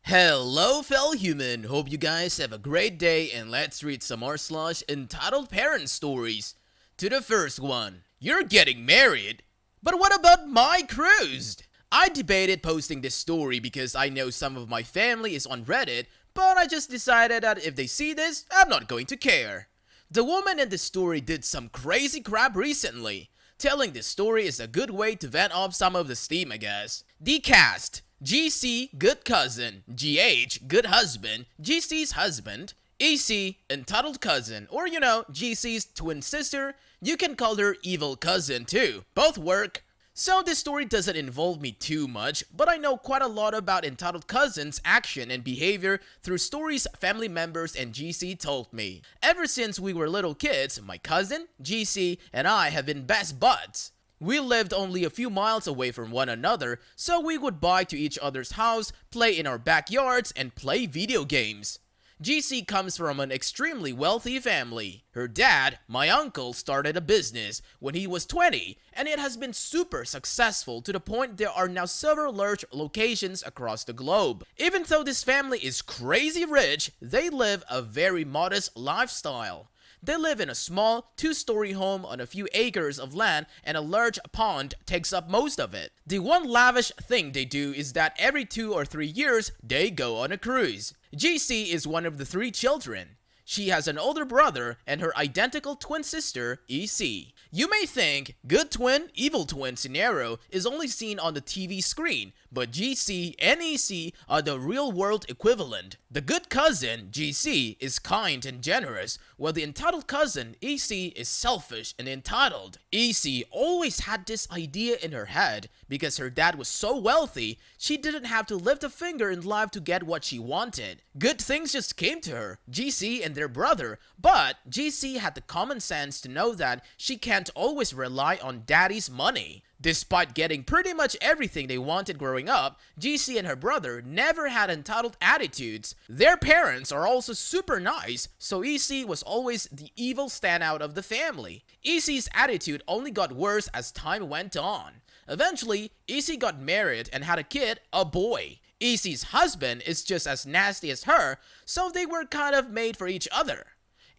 Hello fellow human, hope you guys have a great day and let's read some r slash entitled parent stories. To the first one, you're getting married? But what about my cruise? I debated posting this story because I know some of my family is on Reddit, but I just decided that if they see this, I'm not going to care. The woman in this story did some crazy crap recently. Telling this story is a good way to vent off some of the steam, I guess. The cast: GC, good cousin; GH, good husband; GC's husband; EC, entitled cousin, or GC's twin sister. You can call her evil cousin too. Both work. So this story doesn't involve me too much, but I know quite a lot about entitled cousins' action and behavior through stories family members and GC told me. Ever since we were little kids, my cousin, GC, and I have been best buds. We lived only a few miles away from one another, so we would bike to each other's house, play in our backyards, and play video games. GC comes from an extremely wealthy family. Her dad, my uncle, started a business when he was 20, and it has been super successful to the point there are now several large locations across the globe. Even though this family is crazy rich, they live a very modest lifestyle. They live in a small, two-story home on a few acres of land, and a large pond takes up most of it. The one lavish thing they do is that every 2 or 3 years, they go on a cruise. GC is one of the 3 children. She has an older brother and her identical twin sister, EC. You may think good twin, evil twin scenario is only seen on the TV screen, but GC and EC are the real-world equivalent. The good cousin, GC, is kind and generous, while the entitled cousin, EC, is selfish and entitled. EC always had this idea in her head. Because her dad was so wealthy, she didn't have to lift a finger in life to get what she wanted. Good things just came to her, GC and their brother, but GC had the common sense to know that she can't always rely on daddy's money. Despite getting pretty much everything they wanted growing up, GC and her brother never had entitled attitudes. Their parents are also super nice, so EC was always the evil standout of the family. EC's attitude only got worse as time went on. Eventually, EC got married and had a kid, a boy. EC's husband is just as nasty as her, so they were kind of made for each other.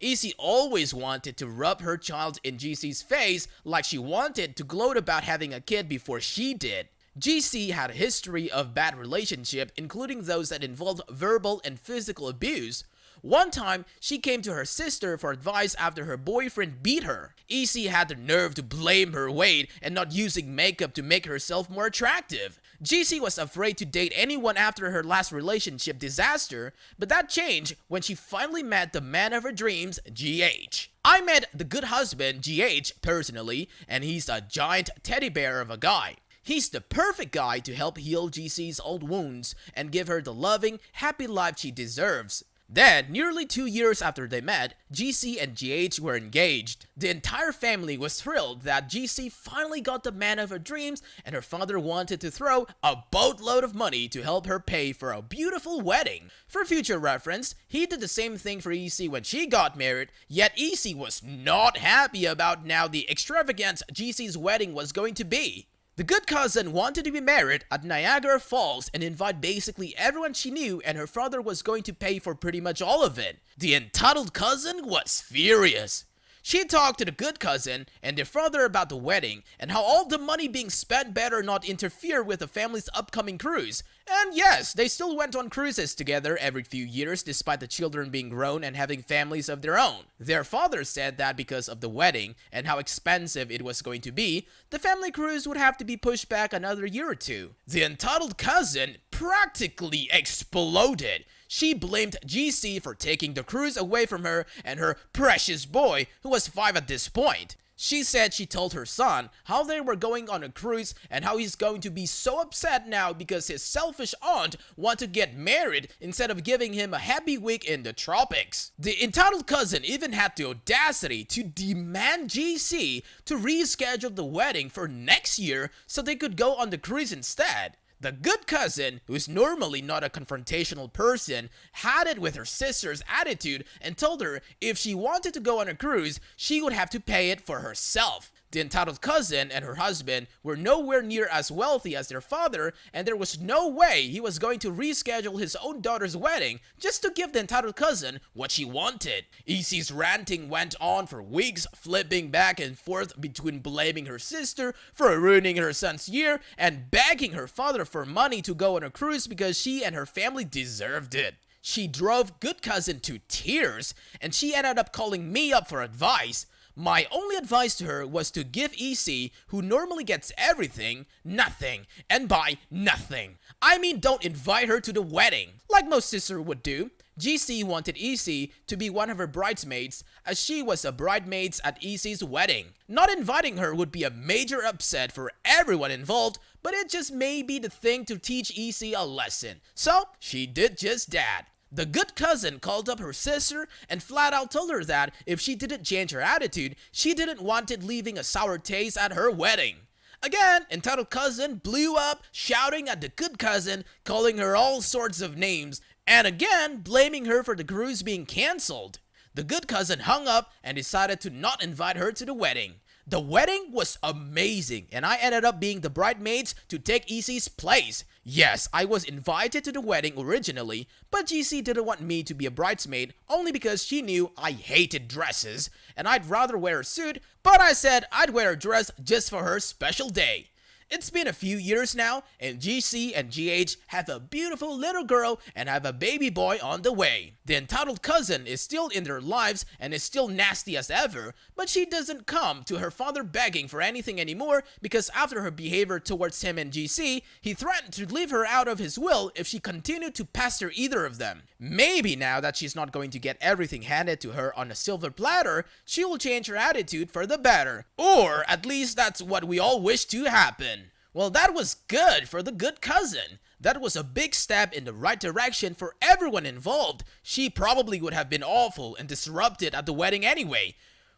EC always wanted to rub her child in GC's face like she wanted to gloat about having a kid before she did. GC had a history of bad relationships, including those that involved verbal and physical abuse. One time, she came to her sister for advice after her boyfriend beat her. EC had the nerve to blame her weight and not using makeup to make herself more attractive. GC was afraid to date anyone after her last relationship disaster, but that changed when she finally met the man of her dreams, GH. I met the good husband, GH, personally, and he's a giant teddy bear of a guy. He's the perfect guy to help heal GC's old wounds and give her the loving, happy life she deserves. Then, nearly 2 years after they met, GC and GH were engaged. The entire family was thrilled that GC finally got the man of her dreams, and her father wanted to throw a boatload of money to help her pay for a beautiful wedding. For future reference, he did the same thing for EC when she got married, yet EC was not happy about now the extravagance GC's wedding was going to be. The good cousin wanted to be married at Niagara Falls and invite basically everyone she knew, and her father was going to pay for pretty much all of it. The entitled cousin was furious. She talked to the good cousin and their father about the wedding and how all the money being spent better not interfere with the family's upcoming cruise. And yes, they still went on cruises together every few years despite the children being grown and having families of their own. Their father said that because of the wedding and how expensive it was going to be, the family cruise would have to be pushed back another year or two. The entitled cousin practically exploded. She blamed GC for taking the cruise away from her and her precious boy, who was 5 at this point. She said she told her son how they were going on a cruise and how he's going to be so upset now because his selfish aunt wants to get married instead of giving him a happy week in the tropics. The entitled cousin even had the audacity to demand GC to reschedule the wedding for next year so they could go on the cruise instead. The good cousin, who is normally not a confrontational person, had it with her sister's attitude and told her if she wanted to go on a cruise, she would have to pay it for herself. The entitled cousin and her husband were nowhere near as wealthy as their father, and there was no way he was going to reschedule his own daughter's wedding just to give the entitled cousin what she wanted. Easie's ranting went on for weeks, flipping back and forth between blaming her sister for ruining her son's year and begging her father for money to go on a cruise because she and her family deserved it. She drove good cousin to tears, and she ended up calling me up for advice. My only advice to her was to give EC, who normally gets everything, nothing, and by nothing. I mean, don't invite her to the wedding, like most sisters would do. GC wanted EC to be one of her bridesmaids, as she was a bridesmaid at EC's wedding. Not inviting her would be a major upset for everyone involved, but it just may be the thing to teach EC a lesson. So, she did just that. The good cousin called up her sister and flat out told her that if she didn't change her attitude, she didn't want it leaving a sour taste at her wedding. Again, entitled cousin blew up, shouting at the good cousin, calling her all sorts of names, and again, blaming her for the cruise being cancelled. The good cousin hung up and decided to not invite her to the wedding. The wedding was amazing, and I ended up being the bridesmaids to take EC's place. Yes, I was invited to the wedding originally, but GC didn't want me to be a bridesmaid only because she knew I hated dresses, and I'd rather wear a suit, but I said I'd wear a dress just for her special day. It's been a few years now, and GC and GH have a beautiful little girl and have a baby boy on the way. The entitled cousin is still in their lives and is still nasty as ever, but she doesn't come to her father begging for anything anymore because after her behavior towards him and GC, he threatened to leave her out of his will if she continued to pester either of them. Maybe now that she's not going to get everything handed to her on a silver platter, she will change her attitude for the better. Or at least that's what we all wish to happen. Well, that was good for the good cousin. That was a big step in the right direction for everyone involved. She probably would have been awful and disrupted at the wedding anyway.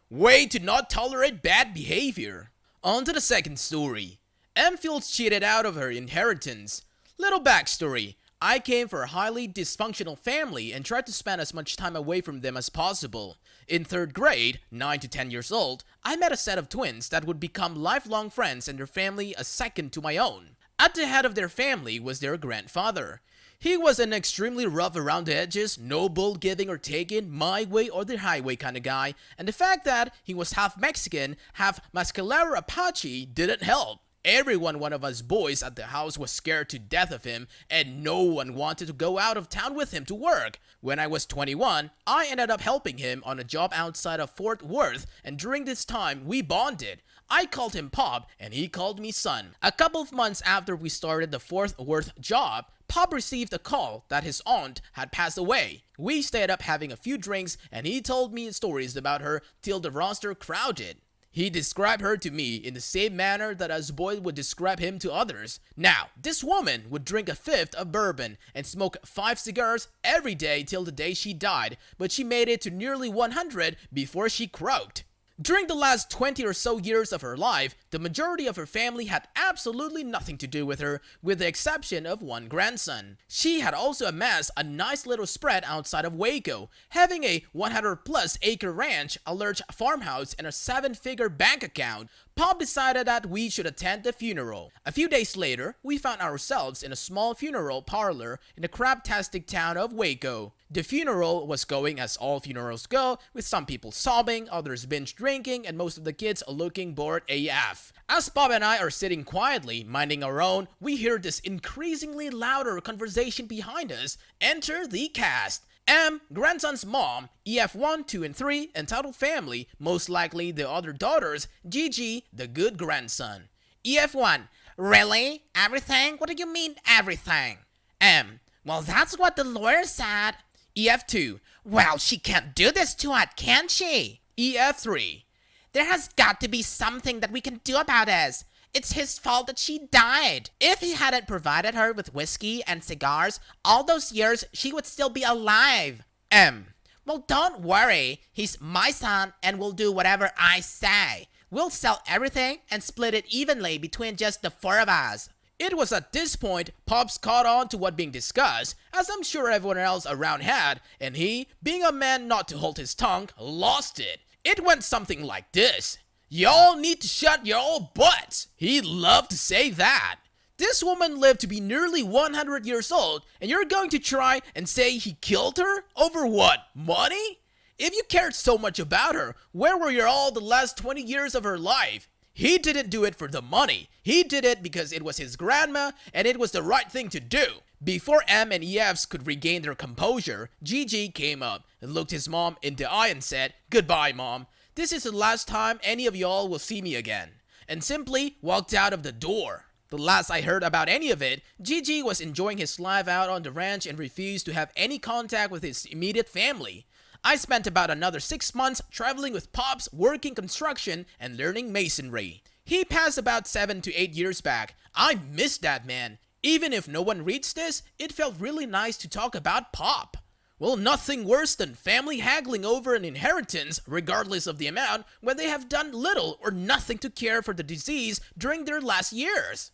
Way to not tolerate bad behavior. On to the second story. M feels cheated out of her inheritance. Little backstory. I came from a highly dysfunctional family and tried to spend as much time away from them as possible. In 3rd grade, 9 to 10 years old, I met a set of twins that would become lifelong friends and their family a second to my own. At the head of their family was their grandfather. He was an extremely rough around the edges, no bull giving or taking, my way or the highway kind of guy, and the fact that he was half Mexican, half Mescalero Apache didn't help. One of us boys at the house was scared to death of him, and no one wanted to go out of town with him to work. When I was 21, I ended up helping him on a job outside of Fort Worth, and during this time, we bonded. I called him Pop, and he called me Son. A couple of months after we started the Fort Worth job, Pop received a call that his aunt had passed away. We stayed up having a few drinks, and he told me stories about her till the roster crowded. He described her to me in the same manner that us boys would describe him to others. Now, this woman would drink a fifth of bourbon and smoke 5 cigars every day till the day she died, but she made it to nearly 100 before she croaked. During the last 20 or so years of her life, the majority of her family had absolutely nothing to do with her, with the exception of one grandson. She had also amassed a nice little spread outside of Waco, having a 100-plus acre ranch, a large farmhouse, and a 7-figure bank account. Pop decided that we should attend the funeral. A few days later, we found ourselves in a small funeral parlor in the craptastic town of Waco. The funeral was going as all funerals go, with some people sobbing, others binge drinking, and most of the kids looking bored AF. As Bob and I are sitting quietly, minding our own, we hear this increasingly louder conversation behind us. Enter the cast. M, grandson's mom, EF1, 2, and 3, entitled family, most likely the other daughters, GG, the good grandson. EF1, really? Everything? What do you mean everything? M, well, that's what the lawyer said. EF2, well, she can't do this to us, can she? EF3, there has got to be something that we can do about this. It's his fault that she died. If he hadn't provided her with whiskey and cigars, all those years, she would still be alive. M, well, don't worry. He's my son and will do whatever I say. We'll sell everything and split it evenly between just the 4 of us. It was at this point Pops caught on to what being discussed, as I'm sure everyone else around had, and he, being a man not to hold his tongue, lost it. It went something like this. Y'all need to shut your butts. He loved to say that. This woman lived to be nearly 100 years old, and you're going to try and say he killed her? Over what? Money? If you cared so much about her, where were you all the last 20 years of her life? He didn't do it for the money. He did it because it was his grandma and it was the right thing to do. Before M and EFs could regain their composure, Gigi came up and looked his mom in the eye and said, "Goodbye, Mom. This is the last time any of y'all will see me again," and simply walked out of the door. The last I heard about any of it, Gigi was enjoying his life out on the ranch and refused to have any contact with his immediate family. I spent about another 6 months traveling with Pops, working construction and learning masonry. He passed about 7 to 8 years back. I miss that man. Even if no one reads this, it felt really nice to talk about Pop. Well, nothing worse than family haggling over an inheritance, regardless of the amount, when they have done little or nothing to care for the disease during their last years.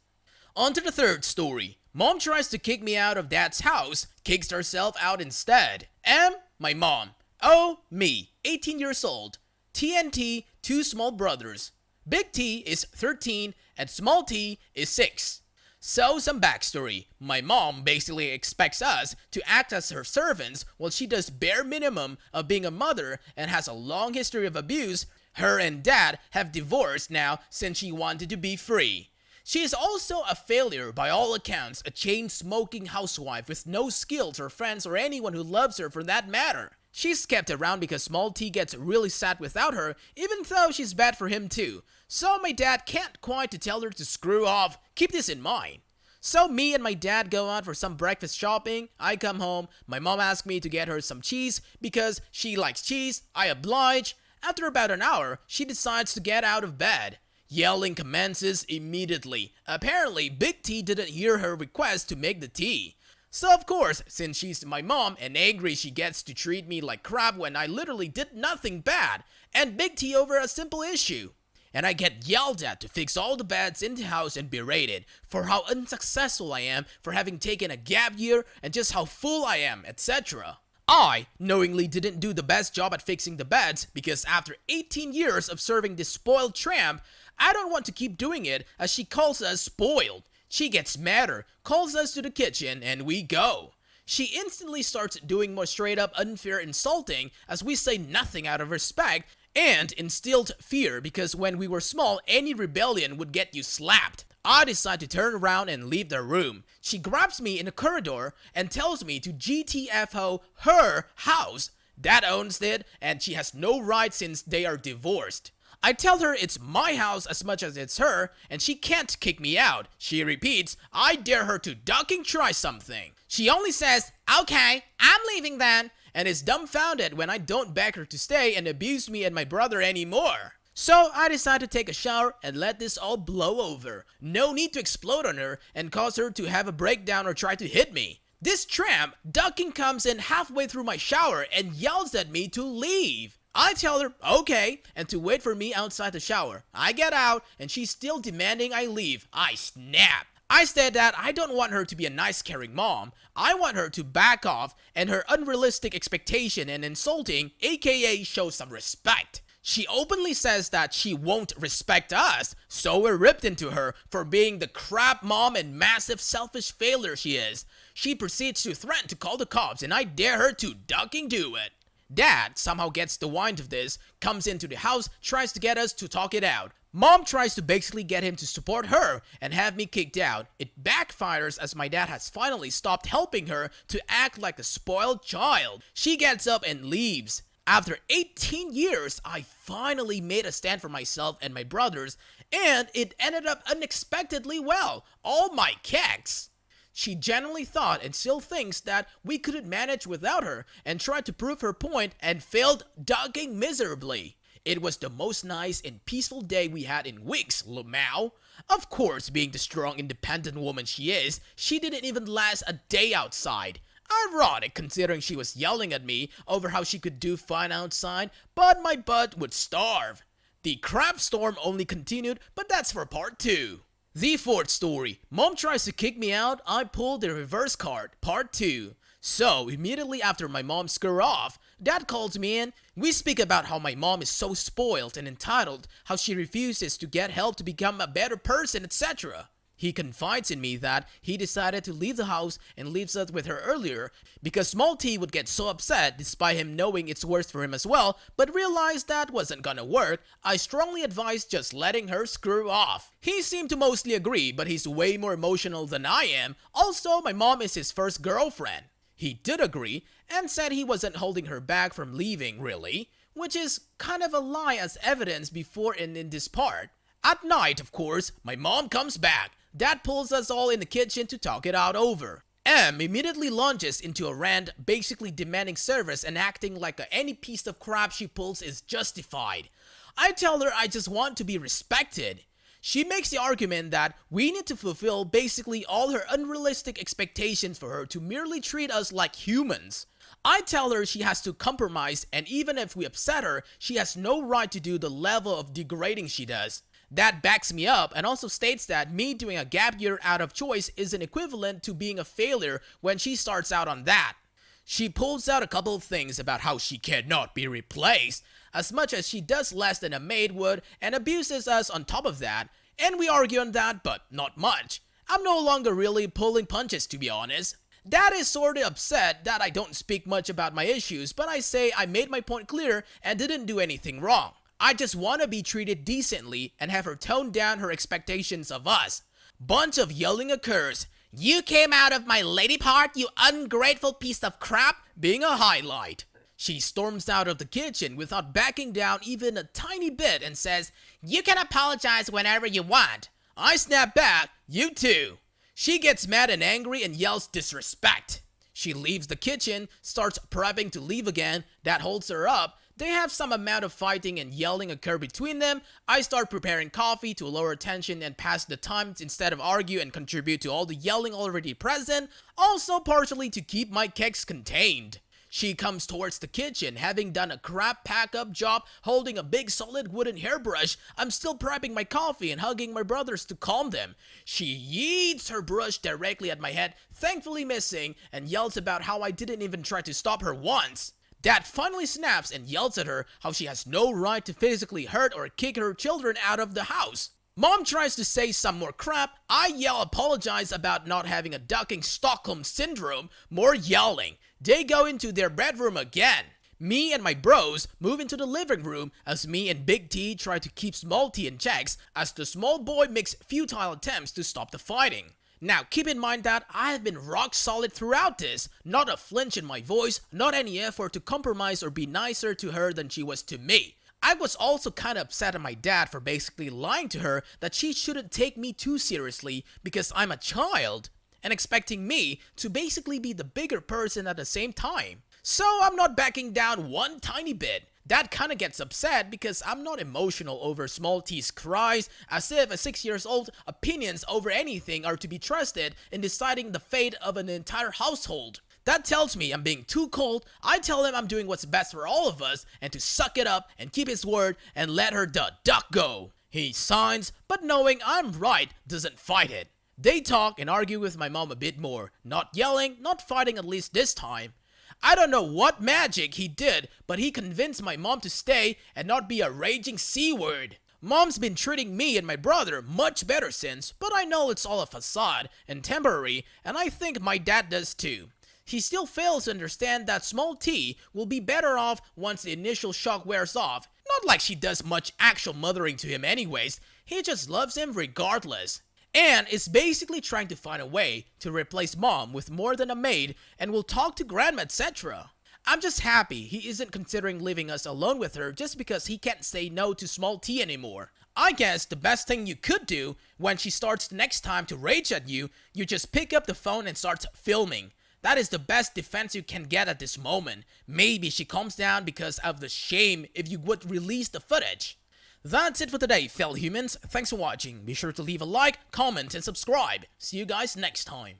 On to the third story. Mom tries to kick me out of Dad's house, kicks herself out instead. M, my mom. O, me, 18 years old. T and T, 2 small brothers. Big T is 13 and small T is 6. So, some backstory. My mom basically expects us to act as her servants while she does bare minimum of being a mother and has a long history of abuse. Her and Dad have divorced now since she wanted to be free. She is also a failure by all accounts, a chain-smoking housewife with no skills or friends or anyone who loves her for that matter. She's kept around because small T gets really sad without her, even though she's bad for him too. So my dad can't quite to tell her to screw off. Keep this in mind. So me and my dad go out for some breakfast shopping. I come home. My mom asks me to get her some cheese because she likes cheese. I oblige. After about an hour, she decides to get out of bed. Yelling commences immediately. Apparently, Big T didn't hear her request to make the tea. So of course, since she's my mom and angry, she gets to treat me like crap when I literally did nothing bad, and Big T over a simple issue. And I get yelled at to fix all the beds in the house and berated for how unsuccessful I am for having taken a gap year and just how full I am, etc. I knowingly didn't do the best job at fixing the beds because after 18 years of serving this spoiled tramp, I don't want to keep doing it as she calls us spoiled. She gets madder, calls us to the kitchen, and we go. She instantly starts doing more straight up unfair insulting as we say nothing out of respect and instilled fear because when we were small, any rebellion would get you slapped. I decide to turn around and leave the room. She grabs me in the corridor and tells me to GTFO her house. Dad owns it and she has no right since they are divorced. I tell her it's my house as much as it's her, and she can't kick me out. She repeats, I dare her to ducking try something. She only says, "Okay, I'm leaving then," and is dumbfounded when I don't beg her to stay and abuse me and my brother anymore. So I decide to take a shower and let this all blow over. No need to explode on her and cause her to have a breakdown or try to hit me. This tramp ducking comes in halfway through my shower and yells at me to leave. I tell her, okay, and to wait for me outside the shower. I get out, and she's still demanding I leave. I snap. I said that I don't want her to be a nice, caring mom. I want her to back off, and her unrealistic expectation and insulting, aka show some respect. She openly says that she won't respect us, so we're ripped into her for being the crap mom and massive selfish failure she is. She proceeds to threaten to call the cops, and I dare her to ducking do it. Dad somehow gets the wind of this, comes into the house, tries to get us to talk it out. Mom tries to basically get him to support her and have me kicked out. It backfires as my dad has finally stopped helping her to act like a spoiled child. She gets up and leaves. After 18 years, I finally made a stand for myself and my brothers, and it ended up unexpectedly well. All my kecks! She genuinely thought and still thinks that we couldn't manage without her and tried to prove her point and failed ducking miserably. It was the most nice and peaceful day we had in weeks, Lamau. Of course, being the strong, independent woman she is, she didn't even last a day outside. Ironic considering she was yelling at me over how she could do fine outside, but my butt would starve. The crap storm only continued, but that's for part 2. The fourth story. Mom tries to kick me out, I pull the reverse card, part 2. So, immediately after my mom screw off, Dad calls me in. We speak about how my mom is so spoiled and entitled, how she refuses to get help to become a better person, etc. He confides in me that he decided to leave the house and leaves us with her earlier because Small T would get so upset despite him knowing it's worse for him as well, but realized that wasn't gonna work. I strongly advised just letting her screw off. He seemed to mostly agree, but he's way more emotional than I am. Also, my mom is his first girlfriend. He did agree and said he wasn't holding her back from leaving, really, which is kind of a lie as evidence before and in this part. At night, of course, my mom comes back. Dad pulls us all in the kitchen to talk it out over. M immediately launches into a rant, basically demanding service and acting like any piece of crap she pulls is justified. I tell her I just want to be respected. She makes the argument that we need to fulfill basically all her unrealistic expectations for her to merely treat us like humans. I tell her she has to compromise, and even if we upset her, she has no right to do the level of degrading she does. That backs me up and also states that me doing a gap year out of choice isn't equivalent to being a failure when she starts out on that. She pulls out a couple of things about how she cannot be replaced, as much as she does less than a maid would, and abuses us on top of that, and we argue on that, but not much. I'm no longer really pulling punches, to be honest. Dad is sorta upset that I don't speak much about my issues, but I say I made my point clear and didn't do anything wrong. I just want to be treated decently and have her tone down her expectations of us. Bunch of yelling occurs. "You came out of my lady part, you ungrateful piece of crap," being a highlight. She storms out of the kitchen without backing down even a tiny bit and says, "You can apologize whenever you want." I snap back, "You too." She gets mad and angry and yells disrespect. She leaves the kitchen, starts prepping to leave again. Dad holds her up. They have some amount of fighting and yelling occur between them. I start preparing coffee to lower tension and pass the time instead of argue and contribute to all the yelling already present, also partially to keep my kicks contained. She comes towards the kitchen, having done a crap pack-up job holding a big solid wooden hairbrush. I'm still prepping my coffee and hugging my brothers to calm them. She yeets her brush directly at my head, thankfully missing, and yells about how I didn't even try to stop her once. Dad finally snaps and yells at her how she has no right to physically hurt or kick her children out of the house. Mom tries to say some more crap. I apologize about not having a ducking Stockholm syndrome. More yelling. They go into their bedroom again. Me and my bros move into the living room as me and Big T try to keep Small T in checks as the small boy makes futile attempts to stop the fighting. Now, keep in mind that I have been rock solid throughout this. Not a flinch in my voice, not any effort to compromise or be nicer to her than she was to me. I was also kinda upset at my dad for basically lying to her that she shouldn't take me too seriously because I'm a child, and expecting me to basically be the bigger person at the same time. So I'm not backing down one tiny bit. Dad kinda gets upset because I'm not emotional over Small T's cries, as if a 6-year-old's opinions over anything are to be trusted in deciding the fate of an entire household. That tells me I'm being too cold. I tell him I'm doing what's best for all of us and to suck it up and keep his word and let her the duck go. He signs, but knowing I'm right doesn't fight it. They talk and argue with my mom a bit more, not yelling, not fighting at least this time. I don't know what magic he did, but he convinced my mom to stay and not be a raging C-word. Mom's been treating me and my brother much better since, but I know it's all a facade and temporary, and I think my dad does too. He still fails to understand that Small T will be better off once the initial shock wears off. Not like she does much actual mothering to him anyways, he just loves him regardless. And is basically trying to find a way to replace mom with more than a maid and will talk to grandma, etc. I'm just happy he isn't considering leaving us alone with her just because he can't say no to Small T anymore. I guess the best thing you could do when she starts the next time to rage at you, you just pick up the phone and start filming. That is the best defense you can get at this moment. Maybe she calms down because of the shame if you would release the footage. That's it for today, fellow humans. Thanks for watching. Be sure to leave a like, comment, and subscribe. See you guys next time.